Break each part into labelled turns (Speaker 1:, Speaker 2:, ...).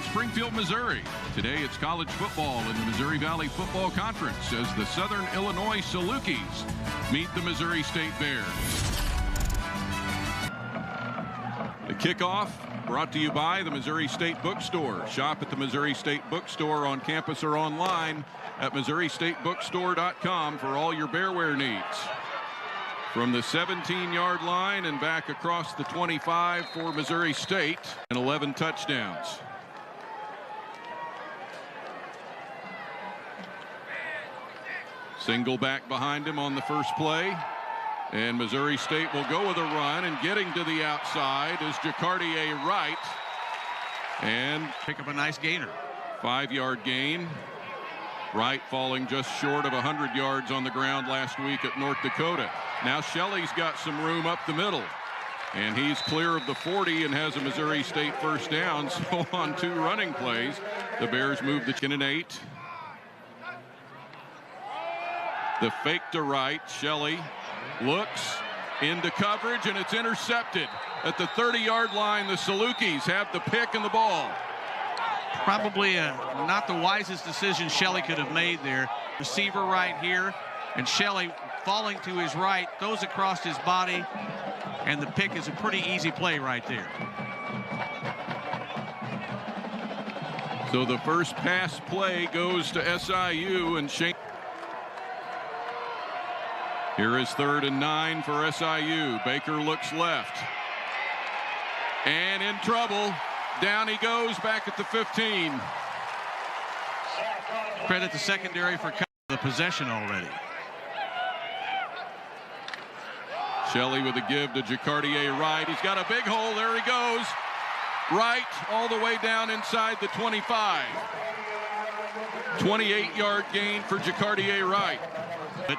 Speaker 1: Springfield, Missouri. Today it's college football in the Missouri Valley Football Conference as the Southern Illinois Salukis meet the Missouri State Bears. The kickoff brought to you by the Missouri State Bookstore. Shop at the Missouri State Bookstore on campus or online at MissouriStateBookstore.com for all your bearwear needs. From the 17-yard line and back across the 25 for Missouri State, and 11 touchdowns. Single back behind him on the first play. And Missouri State will go with a run, and getting to the outside is Jacardier Wright. And
Speaker 2: pick up a nice gainer.
Speaker 1: 5-yard gain. Wright falling just short of 100 yards on the ground last week at North Dakota. Now Shelley's got some room up the middle, and he's clear of the 40 and has a Missouri State first down. So on 2 running plays, the Bears move the 10 and 8. The fake to Wright. Shelley looks into coverage, and it's intercepted at the 30-yard line. The Salukis have the pick and the ball.
Speaker 2: Probably not the wisest decision Shelley could have made there. Receiver right here, and Shelley falling to his right, throws across his body, and the pick is a pretty easy play right there.
Speaker 1: So the first pass play goes to SIU, and Shane. Here is 3rd and 9 for SIU. Baker looks left. And in trouble. Down he goes back at the 15.
Speaker 2: Credit the secondary for the possession already.
Speaker 1: Shelley with a give to Jacardier Wright. He's got a big hole. There he goes. Wright all the way down inside the 25. 28-yard gain for Jacardier Wright.
Speaker 2: But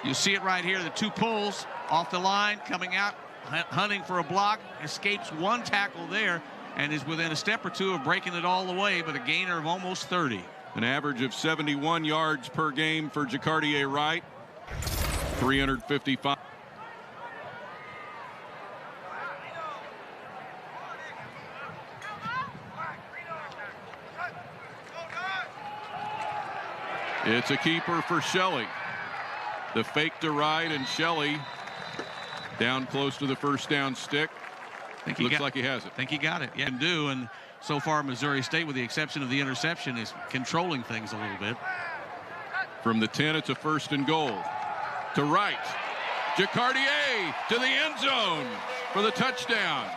Speaker 2: you see it right here, the 2 pulls off the line, coming out, hunting for a block, escapes 1 tackle there, and is within a step or 2 of breaking it all the way, but a gainer of almost 30.
Speaker 1: An average of 71 yards per game for Jacardier Wright. 355. It's a keeper for Shelley. The fake to Wright, and Shelley down close to the first down stick. Looks like he has it.
Speaker 2: I think he got it. Yeah, and so far Missouri State, with the exception of the interception, is controlling things a little bit.
Speaker 1: From the 10, it's a 1st and goal. To Wright. Jacardier to the end zone for the touchdown.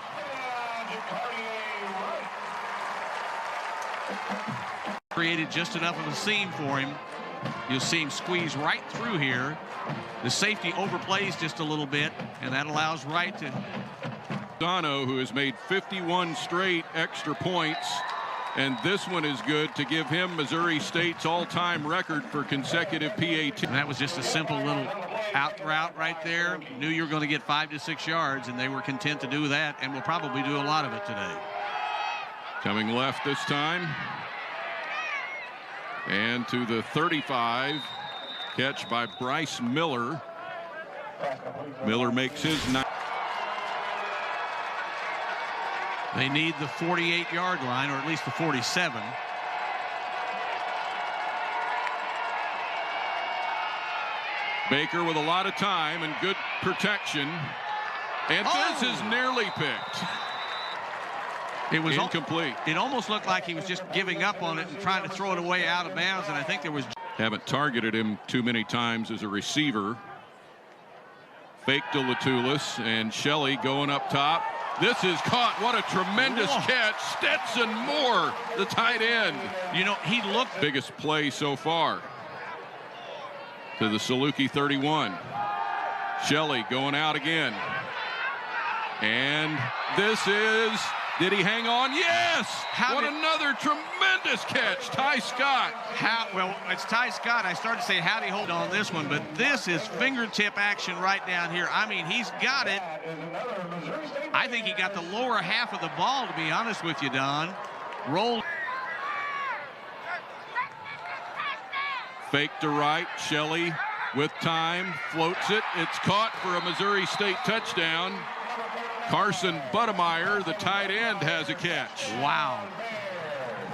Speaker 2: Created just enough of a seam for him. You'll see him squeeze right through here. The safety overplays just a little bit, and that allows Wright to.
Speaker 1: Dono, who has made 51 straight extra points, and this one is good to give him Missouri State's all-time record for consecutive PAT.
Speaker 2: And that was just a simple little out route right there. Knew you were going to get 5 to 6 yards, and they were content to do that, and will probably do a lot of it today.
Speaker 1: Coming left this time. And to the 35, catch by Bryce Miller. Miller makes his 9.
Speaker 2: They need the 48-yard line, or at least the 47.
Speaker 1: Baker with a lot of time and good protection. And this is nearly picked.
Speaker 2: It was
Speaker 1: incomplete.
Speaker 2: It almost looked like he was just giving up on it and trying to throw it away out of bounds, and I think there was.
Speaker 1: Haven't targeted him too many times as a receiver. Fake to Latulis, and Shelley going up top. This is caught. What a tremendous catch. Stetson Moore, the tight end.
Speaker 2: You know, he looked.
Speaker 1: Biggest play so far. To the Saluki 31. Shelley going out again. And this is. Did he hang on? Yes! Another tremendous catch. Ty Scott.
Speaker 2: Well, it's Ty Scott. I started to say, how'd he hold on this one? But this is fingertip action right down here. I mean, he's got it. I think he got the lower half of the ball, to be honest with you, Don. Rolled.
Speaker 1: Fake to right. Shelley with time. Floats it. It's caught for a Missouri State touchdown. Carson Buttemeyer, the tight end, has a catch.
Speaker 2: Wow.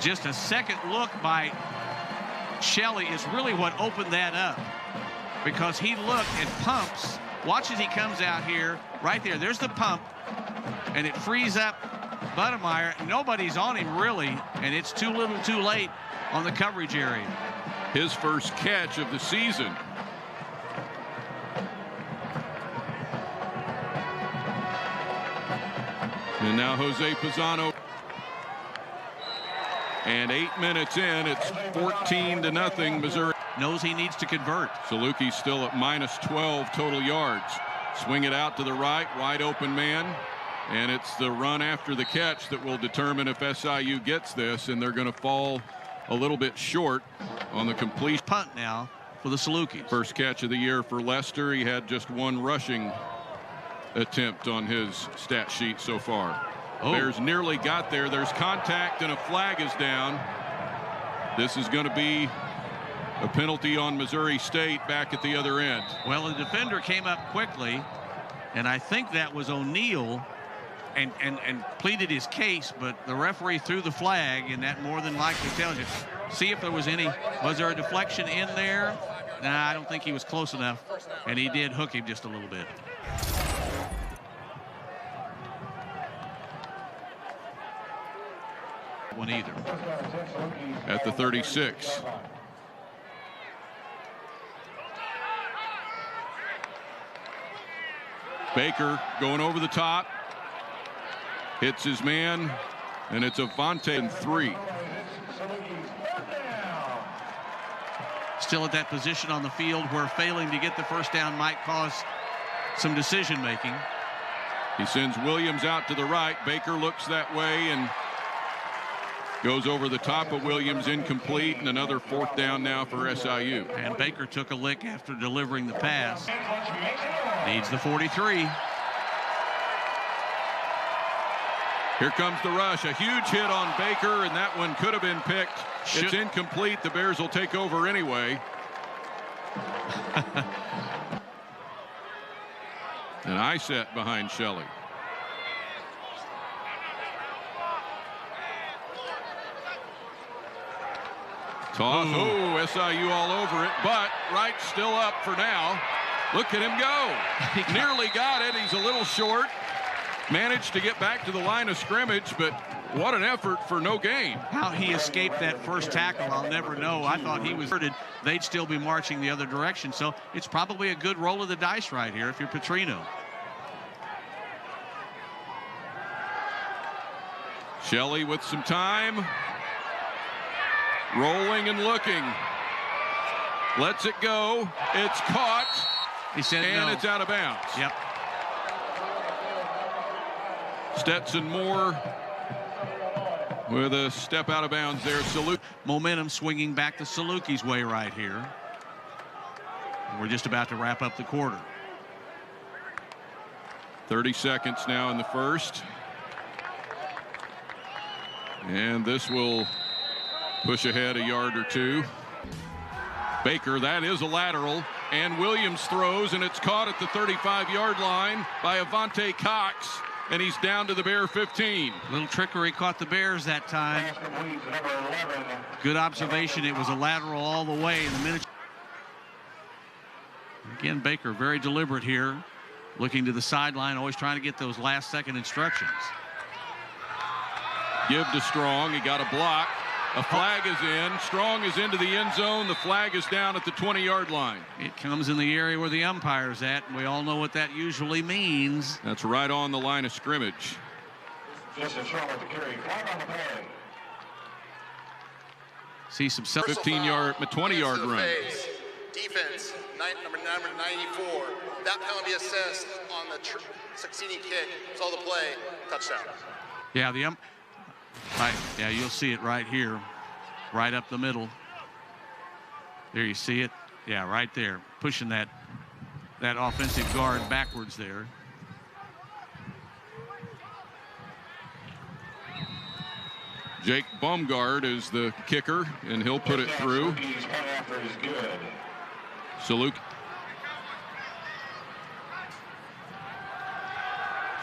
Speaker 2: just a second look by Shelley is really what opened that up, because he looked and pumps. Watch as he comes out here, right there. There's the pump, and it frees up Budemeyer. Nobody's on him, really, and it's too little too late on the coverage area.
Speaker 1: His first catch of the season. And now Jose Pisano. And 8 minutes in, it's 14-0 Missouri.
Speaker 2: Knows he needs to convert.
Speaker 1: Salukie's still at minus 12 total yards. Swing it out to the right, wide open man. And it's the run after the catch that will determine if SIU gets this, and they're going to fall a little bit short on the completion.
Speaker 2: Punt now for the Salukies.
Speaker 1: First catch of the year for Lester. He had just one rushing attempt on his stat sheet so far. Bears nearly got there. There's contact and a flag is down. This is going to be a penalty on Missouri State back at the other end.
Speaker 2: Well, the defender came up quickly, and I think that was O'Neal, and pleaded his case, but the referee threw the flag, and that more than likely tells you. See if there was there a deflection in there? Nah, I don't think he was close enough, and he did hook him just a little bit. One either.
Speaker 1: At the 36. Baker going over the top. Hits his man, and it's Avante in 3.
Speaker 2: Still at that position on the field where failing to get the first down might cause some decision making.
Speaker 1: He sends Williams out to the right. Baker looks that way and goes over the top of Williams, incomplete, and another 4th down now for SIU.
Speaker 2: And Baker took a lick after delivering the pass. Needs the 43.
Speaker 1: Here comes the rush. A huge hit on Baker, and that one could have been picked. It's incomplete. The Bears will take over anyway. And I sat behind Shelley. Toss. Oh, SIU all over it, but Wright still up for now. Look at him go. Nearly got it. He's a little short. Managed to get back to the line of scrimmage, but what an effort for no gain.
Speaker 2: How he escaped that first tackle, I'll never know. I thought he was hurted. They'd still be marching the other direction. So it's probably a good roll of the dice right here if you're Petrino.
Speaker 1: Shelley with some time. Rolling and looking. Lets it go. It's caught.
Speaker 2: He said
Speaker 1: and
Speaker 2: no.
Speaker 1: It's out of bounds.
Speaker 2: Yep.
Speaker 1: Stetson Moore with a step out of bounds there. Salute.
Speaker 2: Momentum swinging back to Salukie's way right here. We're just about to wrap up the quarter.
Speaker 1: 30 seconds now in the first. And this will push ahead a yard or two. Baker, that is a lateral, and Williams throws, and it's caught at the 35-yard line by Avante Cox, and he's down to the Bear 15.
Speaker 2: Little trickery caught the Bears that time. Good observation. It was a lateral all the way in the minute. Again, Baker very deliberate here, looking to the sideline, always trying to get those last-second instructions.
Speaker 1: Give to Strong. He got a block. A flag is in. Strong is into the end zone. The flag is down at the 20-yard line.
Speaker 2: It comes in the area where the umpire's at, and we all know what that usually means.
Speaker 1: That's right on the line of scrimmage.
Speaker 2: See some
Speaker 1: 15-yard, 20-yard run.
Speaker 3: Defense, number 94. That penalty assessed on the succeeding kick. Saw the play. Touchdown.
Speaker 2: Yeah, right, yeah, you'll see it right here, right up the middle. There you see it. Yeah, right there, pushing that offensive guard backwards there.
Speaker 1: Jake Baumgart is the kicker, and he'll put it through. Saluk.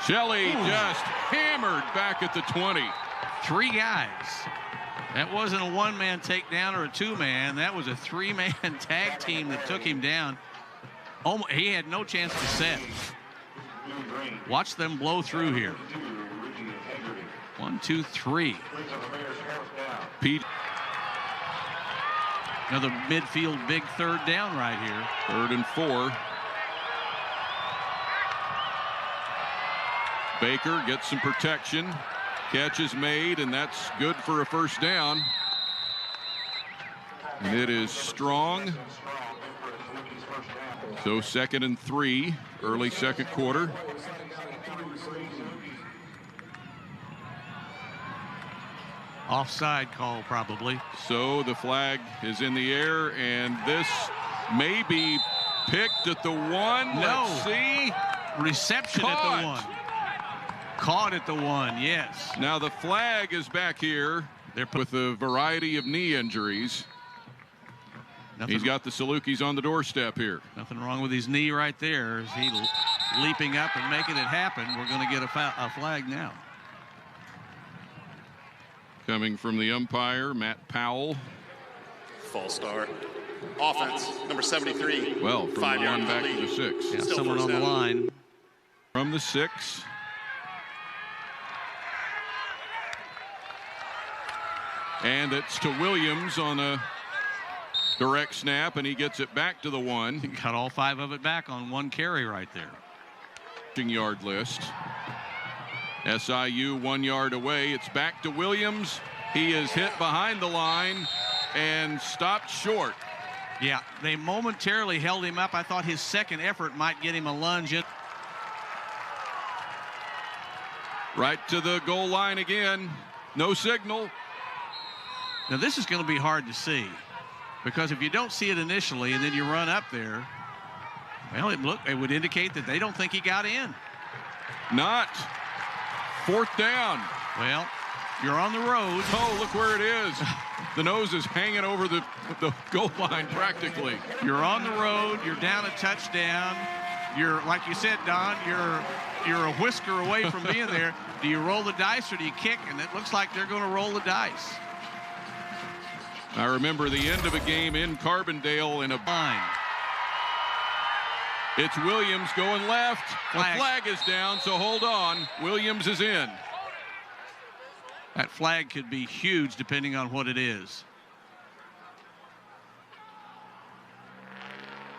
Speaker 1: Shelley just hammered back at the 20.
Speaker 2: 3 guys. That wasn't a one-man takedown or a two-man. That was a three-man tag team that took him down. He had no chance to set. Watch them blow through here. 1, 2, 3.
Speaker 1: Pete.
Speaker 2: Another midfield big third down right here.
Speaker 1: 3rd and 4. Baker gets some protection. Catch is made, and that's good for a first down. And it is strong. So 2nd and 3, early second quarter.
Speaker 2: Offside call probably.
Speaker 1: So the flag is in the air, and this may be picked at the 1.
Speaker 2: No.
Speaker 1: Let's see.
Speaker 2: Reception
Speaker 1: Caught.
Speaker 2: at the 1. Caught at the 1, yes.
Speaker 1: Now the flag is back here. They're with a variety of knee injuries. He's got the Salukis on the doorstep here.
Speaker 2: Nothing wrong with his knee right there. Is he leaping up and making it happen? We're going to get a flag now.
Speaker 1: Coming from the umpire, Matt Powell.
Speaker 3: False start. Offense, number 73.
Speaker 1: Well, from
Speaker 3: 5
Speaker 1: the 1
Speaker 3: yards
Speaker 1: back
Speaker 3: lead.
Speaker 1: to the 6.
Speaker 2: Yeah,
Speaker 3: Still
Speaker 2: someone
Speaker 3: first
Speaker 2: on the
Speaker 3: down.
Speaker 2: line.
Speaker 1: From the 6. And it's to Williams on a direct snap, and he gets it back to the 1.
Speaker 2: He got all 5 of it back on 1 carry right there.
Speaker 1: Yard list. SIU 1 yard away. It's back to Williams. He is hit behind the line and stopped short.
Speaker 2: Yeah, they momentarily held him up. I thought his second effort might get him a lunge in.
Speaker 1: Right to the goal line again. No signal.
Speaker 2: Now this is going to be hard to see, because if you don't see it initially and then you run up there, well, it would indicate that they don't think he got in.
Speaker 1: Not. 4th down.
Speaker 2: Well, you're on the road.
Speaker 1: Oh, look where it is. The nose is hanging over the goal line practically.
Speaker 2: You're on the road. You're down a touchdown. You're, like you said, Don, you're a whisker away from being there. Do you roll the dice or do you kick? And it looks like they're going to roll the dice.
Speaker 1: I remember the end of a game in Carbondale in a
Speaker 2: Line.
Speaker 1: It's Williams going left.
Speaker 2: Flag.
Speaker 1: The flag is down, so hold on. Williams is in.
Speaker 2: That flag could be huge depending on what it is.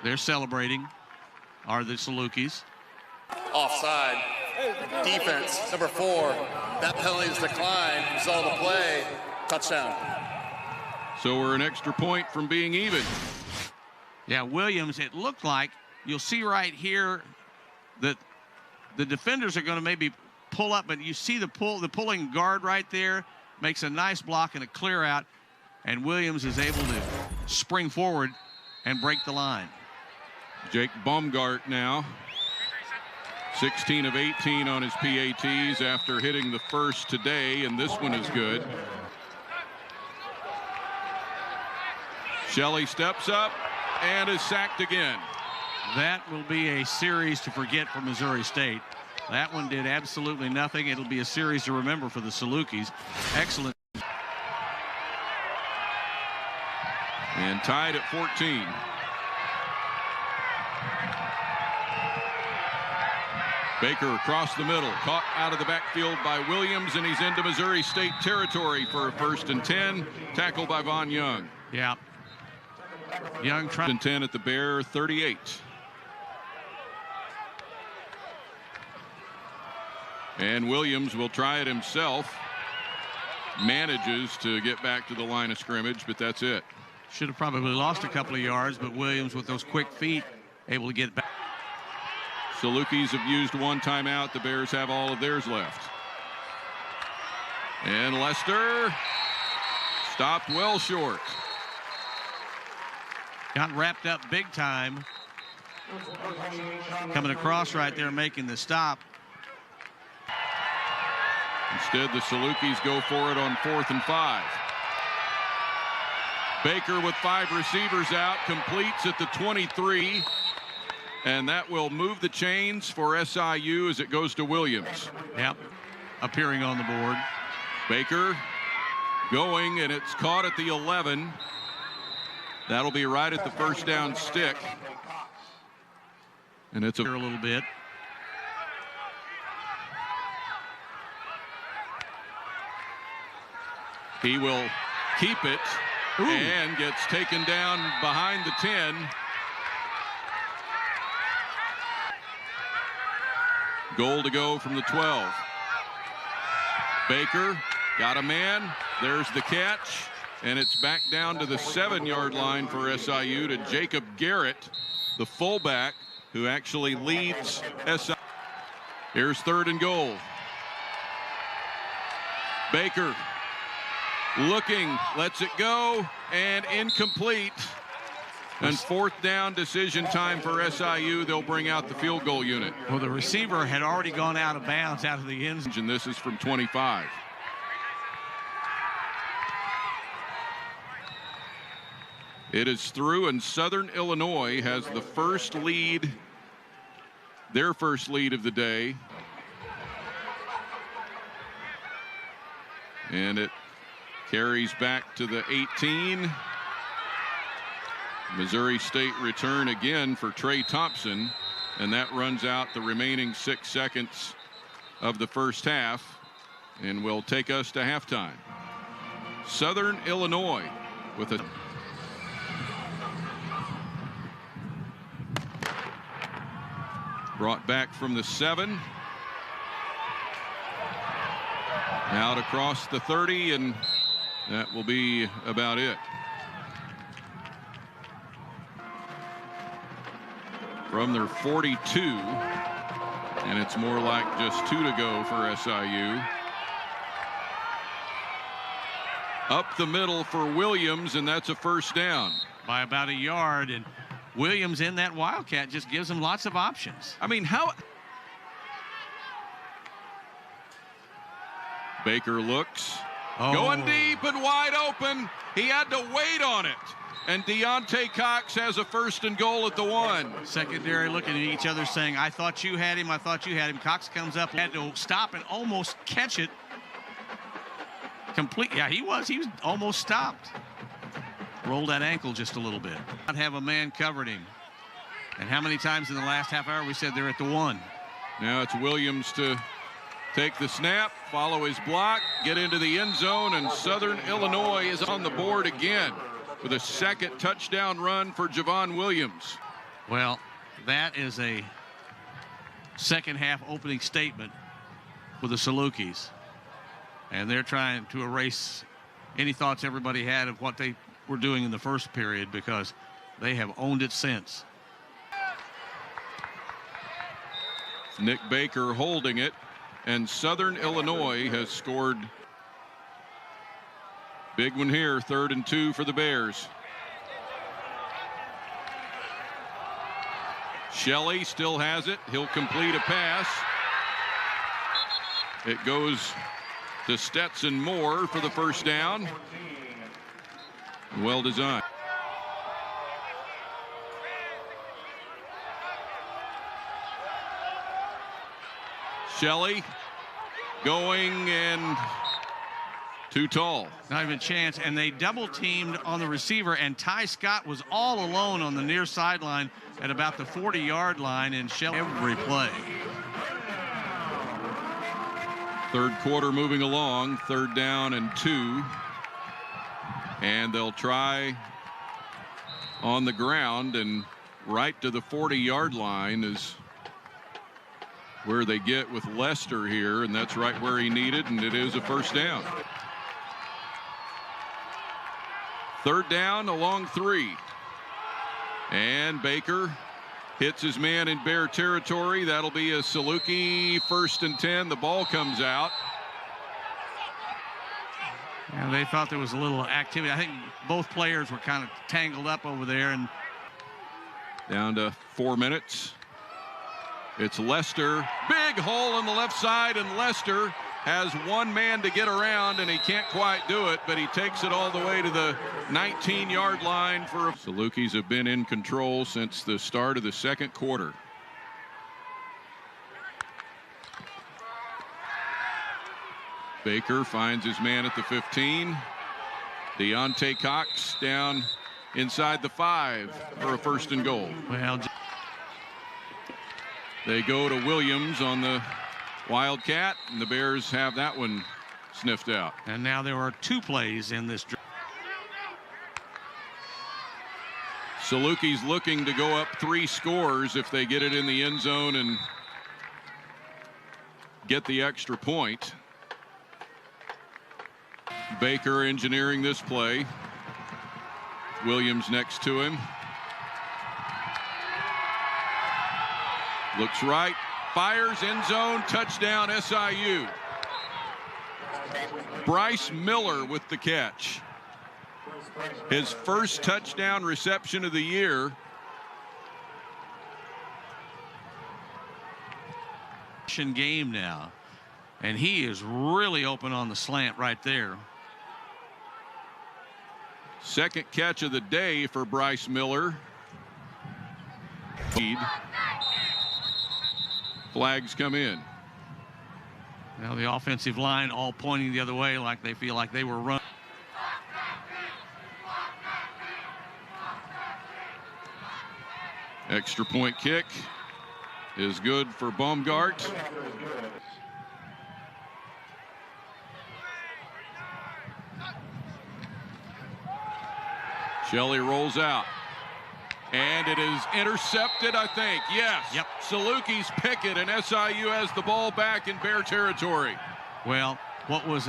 Speaker 2: They're celebrating, are the Salukis.
Speaker 3: Offside. Defense, number 4. That penalty is declined. Result of the play. Touchdown.
Speaker 1: So we're an extra point from being even.
Speaker 2: Yeah, Williams, it looked like, you'll see right here that the defenders are going to maybe pull up, but you see the pulling guard right there makes a nice block and a clear out, and Williams is able to spring forward and break the line.
Speaker 1: Jake Baumgart now 16 of 18 on his PATs after hitting the first today, and this one is good. Shelley steps up and is sacked again.
Speaker 2: That will be a series to forget for Missouri State. That one did absolutely nothing. It'll be a series to remember for the Salukis. Excellent.
Speaker 1: And tied at 14. Baker across the middle, caught out of the backfield by Williams, and he's into Missouri State territory for a 1st and 10. Tackled by Von Young.
Speaker 2: Yeah. Young trying.
Speaker 1: 10 at the Bear 38. And Williams will try it himself. Manages to get back to the line of scrimmage, but that's it.
Speaker 2: Should have probably lost a couple of yards, but Williams, with those quick feet, able to get back.
Speaker 1: Salukis have used 1 timeout. The Bears have all of theirs left. And Lester stopped well short.
Speaker 2: Got wrapped up big time. Coming across right there, making the stop.
Speaker 1: Instead, the Salukis go for it on 4th and 5. Baker with 5 receivers out, completes at the 23. And that will move the chains for SIU as it goes to Williams.
Speaker 2: Yep, appearing on the board.
Speaker 1: Baker going, and it's caught at the 11. That'll be right at the first down stick. And it's a
Speaker 2: little bit.
Speaker 1: He will keep it. Ooh. And gets taken down behind the 10. Goal to go from the 12. Baker got a man. There's the catch. And it's back down to the 7-yard line for SIU to Jacob Garrett, the fullback, who actually leads SIU. Here's 3rd and goal. Baker looking, lets it go, and incomplete. And 4th down, decision time for SIU. They'll bring out the field goal unit.
Speaker 2: Well, the receiver had already gone out of bounds out of the end zone.
Speaker 1: And this is from 25. It is through, and Southern Illinois has the first lead, their first lead of the day. And it carries back to the 18. Missouri State return again for Trey Thompson, and that runs out the remaining 6 seconds of the first half and will take us to halftime. Southern Illinois with a brought back from the 7. Out across the 30, and that will be about it. From their 42, and it's more like just 2 to go for SIU. Up the middle for Williams, and that's a first down.
Speaker 2: By about a yard, and Williams in that Wildcat just gives him lots of options.
Speaker 1: I mean, how... Baker looks, going deep and wide open. He had to wait on it. And Deontay Cox has a 1st and goal at the 1.
Speaker 2: Secondary looking at each other saying, I thought you had him, I thought you had him. Cox comes up, had to stop and almost catch it. Complete. Yeah, he was almost stopped. Rolled that ankle just a little bit. Not have a man covered him. And how many times in the last half hour we said they're at the 1?
Speaker 1: Now it's Williams to take the snap, follow his block, get into the end zone, and Southern Illinois is on the board again with a 2nd touchdown run for Javon Williams.
Speaker 2: Well, that is a second half opening statement with the Salukis. And they're trying to erase any thoughts everybody had of what they were doing in the first period, because they have owned it since.
Speaker 1: Nick Baker holding it, and Southern Illinois has scored. Big one here, 3rd and 2 for the Bears. Shelley still has it. He'll complete a pass. It goes to Stetson Moore for the first down. Well designed. Shelley going, and too tall.
Speaker 2: Not even a chance, and they double teamed on the receiver, and Ty Scott was all alone on the near sideline at about the 40-yard line, and Shelley every play.
Speaker 1: 3rd quarter moving along, 3rd down and 2. And they'll try on the ground, and right to the 40-yard line is where they get with Lester here, and that's right where he needed, and it is a first down. 3rd down along 3. And Baker hits his man in Bear territory. That'll be a Saluki 1st and 10. The ball comes out.
Speaker 2: Yeah, they thought there was a little activity. I think both players were kind of tangled up over there. And
Speaker 1: down to 4 minutes. It's Lester. Big hole on the left side, and Lester has one man to get around, and he can't quite do it, but he takes it all the way to the 19-yard line. For Salukis have been in control since the start of the 2nd quarter. Baker finds his man at the 15. Deontay Cox down inside the 5 for a 1st and goal.
Speaker 2: Well,
Speaker 1: they go to Williams on the Wildcat, and the Bears have that one sniffed out.
Speaker 2: And now there are 2 plays in this.
Speaker 1: Salukis looking to go up 3 scores if they get it in the end zone and get the extra point. Baker engineering this play. Williams next to him. Looks right, fires, end zone, touchdown SIU. Bryce Miller with the catch. His first touchdown reception of the year.
Speaker 2: Game now, and he is really open on the slant right there.
Speaker 1: Second catch of the day for Bryce Miller. Flags come in.
Speaker 2: Now the offensive line all pointing the other way like they feel like they were running.
Speaker 1: Extra point kick is good for Baumgart. Shelley rolls out. And it is intercepted, I think. Yes.
Speaker 2: Yep.
Speaker 1: Salukis pick it, and SIU has the ball back in Bear territory.
Speaker 2: Well, what was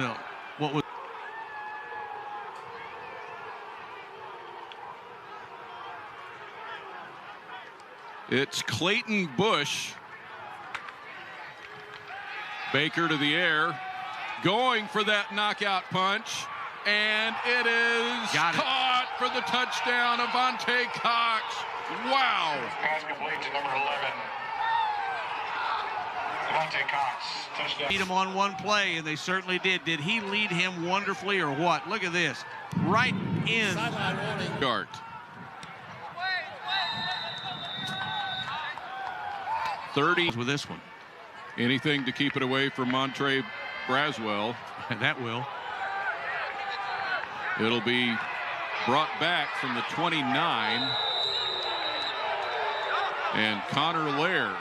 Speaker 1: It's Clayton Bush. Baker to the air, going for that knockout punch, and it is caught for the touchdown of Deontay Cox. Wow.
Speaker 4: Pass complete to number 11. Deontay Cox, touchdown.
Speaker 2: Beat him on one play, and they certainly did. Did he lead him wonderfully or what? Look at this. Right in.
Speaker 1: Guard.
Speaker 2: With this one.
Speaker 1: Anything to keep it away from Montre Braswell.
Speaker 2: That will.
Speaker 1: It'll be brought back from the 29. And Connor Lair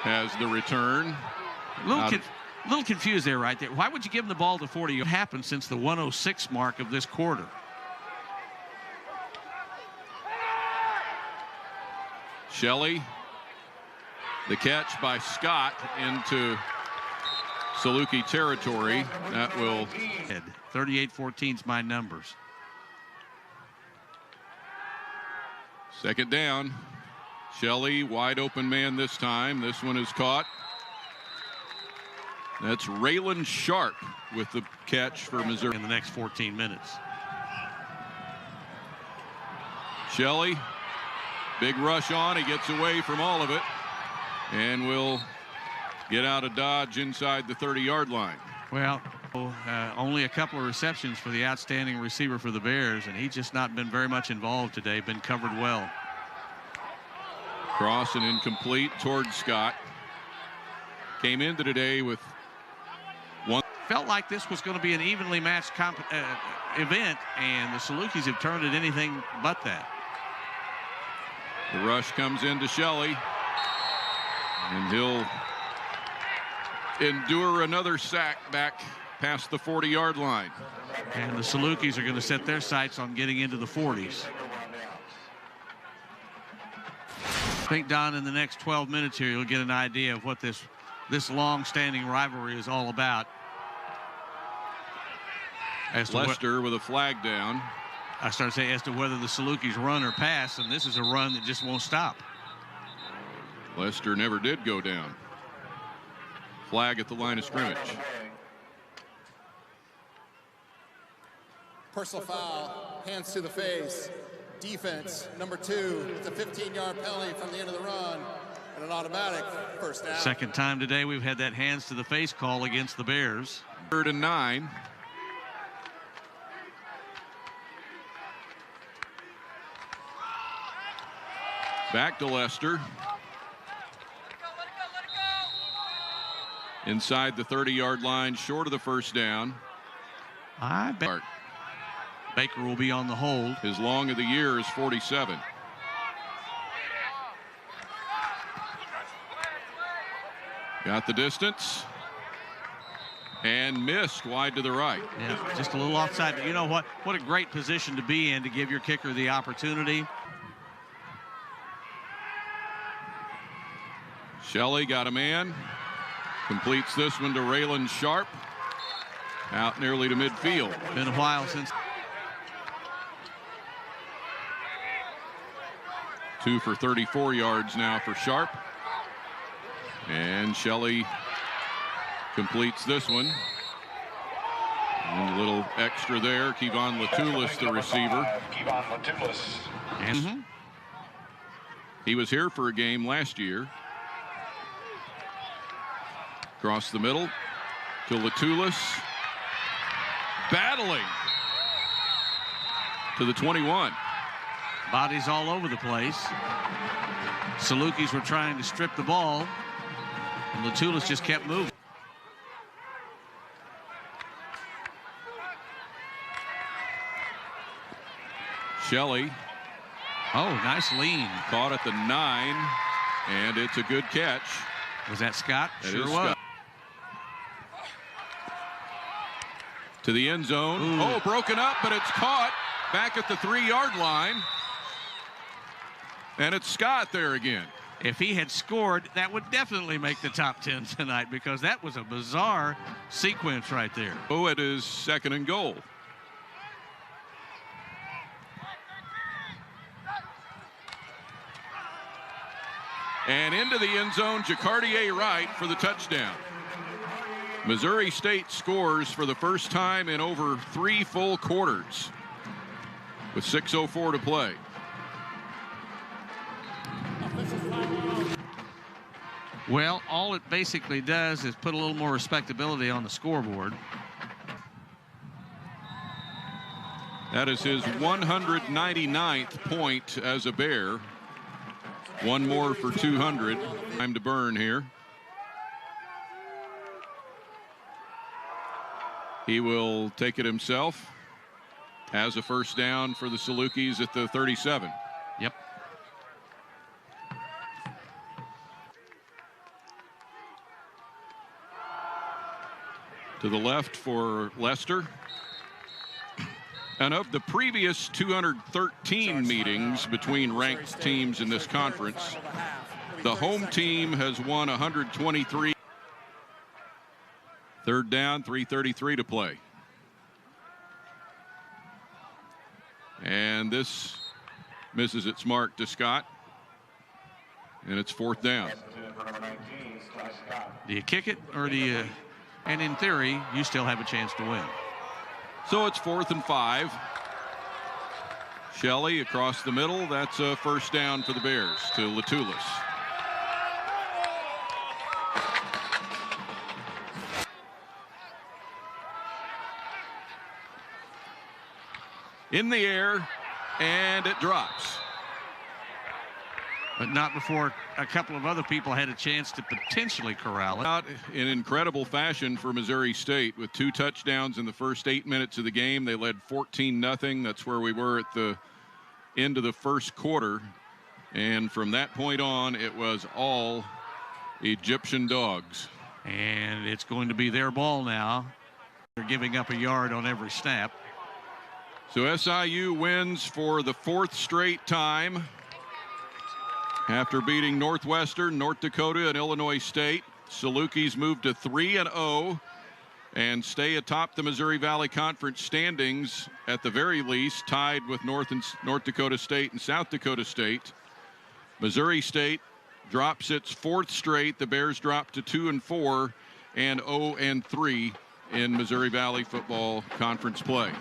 Speaker 1: has the return.
Speaker 2: Little confused there right there. Why would you give him the ball to 40? It happened since the 106 mark of this quarter.
Speaker 1: Shelley. The catch by Scott into Saluki territory. That will.
Speaker 2: 38-14 is my numbers.
Speaker 1: Second down. Shelley, wide open man this time. This one is caught. That's Raylan Sharp with the catch for Missouri.
Speaker 2: In the next 14 minutes.
Speaker 1: Shelley, big rush on. He gets away from all of it. And will get out of Dodge inside the 30-yard line.
Speaker 2: Well, only a couple of receptions for the outstanding receiver for the Bears, and he's just not been very much involved today. Been covered well.
Speaker 1: Cross and incomplete towards Scott. Came into today with one.
Speaker 2: Felt like this was going to be an evenly matched event, and the Salukis have turned it anything but that.
Speaker 1: The rush comes into Shelley. And he'll endure another sack back past the 40-yard line.
Speaker 2: And the Salukis are going to set their sights on getting into the 40s. I think, Don, in the next 12 minutes here, you'll get an idea of what this long-standing rivalry is all about.
Speaker 1: Lester with a flag down.
Speaker 2: I started to say as to whether the Salukis run or pass, and this is a run that just won't stop.
Speaker 1: Lester never did go down. Flag at the line of scrimmage.
Speaker 3: Personal foul, hands to the face. Defense, number 2. It's a 15-yard penalty from the end of the run and an automatic first down.
Speaker 2: Second time today we've had that hands to the face call against the Bears.
Speaker 1: 3rd and 9. Back to Lester. Inside the 30-yard line, short of the first down.
Speaker 2: I bet. Baker will be on the hold.
Speaker 1: His long of the year is 47. Got the distance. And missed wide to the right.
Speaker 2: Yeah, just a little offside. But you know what? What a great position to be in to give your kicker the opportunity.
Speaker 1: Shelley got a man. Completes this one to Raylan Sharp. Out nearly to midfield.
Speaker 2: Been a while since.
Speaker 1: 2 for 34 yards now for Sharp. And Shelley completes this one. And a little extra there. Kevon Latulis, the receiver.
Speaker 4: Kevon Latulis.
Speaker 2: Mm-hmm.
Speaker 1: He was here for a game last year. Across the middle to Latulis. Battling to the 21.
Speaker 2: Bodies all over the place. Salukis were trying to strip the ball, and Latulis just kept moving.
Speaker 1: Shelley.
Speaker 2: Oh, nice lean.
Speaker 1: Caught at the 9, and it's a good catch.
Speaker 2: Was that Scott?
Speaker 1: That
Speaker 2: sure
Speaker 1: is
Speaker 2: was.
Speaker 1: Scott. To the end zone.
Speaker 2: Ooh.
Speaker 1: Oh, broken up, but it's caught back at the 3-yard line. And it's Scott there again.
Speaker 2: If he had scored, that would definitely make the top 10 tonight, because that was a bizarre sequence right there.
Speaker 1: Oh, it is 2nd and goal. And into the end zone, Jacardier Wright for the touchdown. Missouri State scores for the first time in over 3 full quarters with 6:04 to play.
Speaker 2: Well, all it basically does is put a little more respectability on the scoreboard.
Speaker 1: That is his 199th point as a Bear. One more for 200. Time to burn here. He will take it himself. Has a first down for the Salukis at the 37.
Speaker 2: Yep.
Speaker 1: To the left for Lester. And of the previous 213 meetings between ranked teams in this conference, the home team has won 123. 3rd down, 3:33 to play. And this misses its mark to Scott. And it's 4th down.
Speaker 2: Do you kick it, or do you? And in theory, you still have a chance to win.
Speaker 1: So it's 4th and 5. Shelley across the middle. That's a first down for the Bears to Latulis. In the air, and it drops.
Speaker 2: But not before a couple of other people had a chance to potentially corral it.
Speaker 1: Out in incredible fashion for Missouri State with 2 touchdowns in the first 8 minutes of the game. They led 14-0. That's where we were at the end of the first quarter. And from that point on, it was all Egyptian dogs.
Speaker 2: And it's going to be their ball now. They're giving up a yard on every snap.
Speaker 1: So SIU wins for the 4th straight time. After beating Northwestern, North Dakota, and Illinois State, Salukis move to 3-0 and stay atop the Missouri Valley Conference standings, at the very least, tied with North Dakota State and South Dakota State. Missouri State drops its 4th straight. The Bears drop to 2-4 and 0-3 in Missouri Valley football conference play.